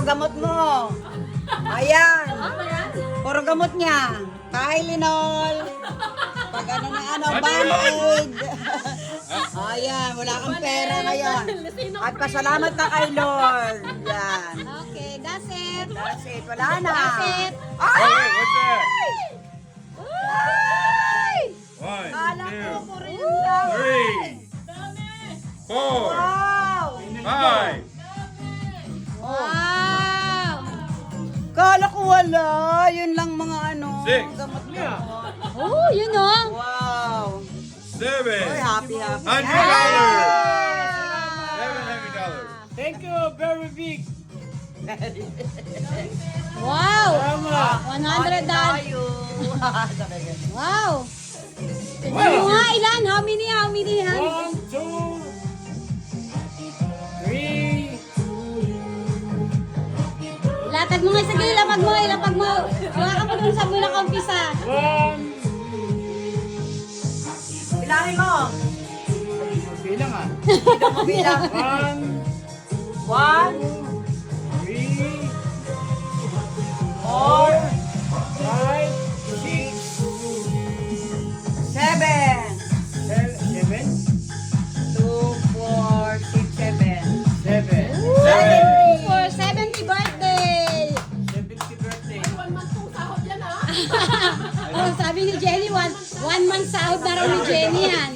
gamot mo. Ayan. Puro gamot niya. Tylenol. Pag ano, Band-Aid. Ayan, wala kang pera ngayon. At pasalamat na kay Lord. Yan. Okay, that's it. That's it. Wala na. That's it. Ay! Hey, what's that? Ay! One, Kala ko, two, puro yun lang. 3, 4, Wow! 5. Wow! Kala ko wala. Yun lang mga ano. Six. Gamot niya. Oh, yun oh. Wow. $7. Oy, happy. $100. $700. Thank you, very big. Wow! $100. Tayo. Wow! Ano nga, ilan? How many? How many? 1, 2, 3. Latag mo nga, sige, ilapag mo, ilapag mo. Mga ka pa dun sa mula kumpisa. 1. Bilangin mo. Bilang ah. Dito mo bilang. 1, 1, 3, 4, 5, 6, 7. 7, 2, 4, 6, 7. 7. For 70 birthday! 70 birthday. Oh, sabi ni Jenny, one month sahod na raw ni Jenny yan.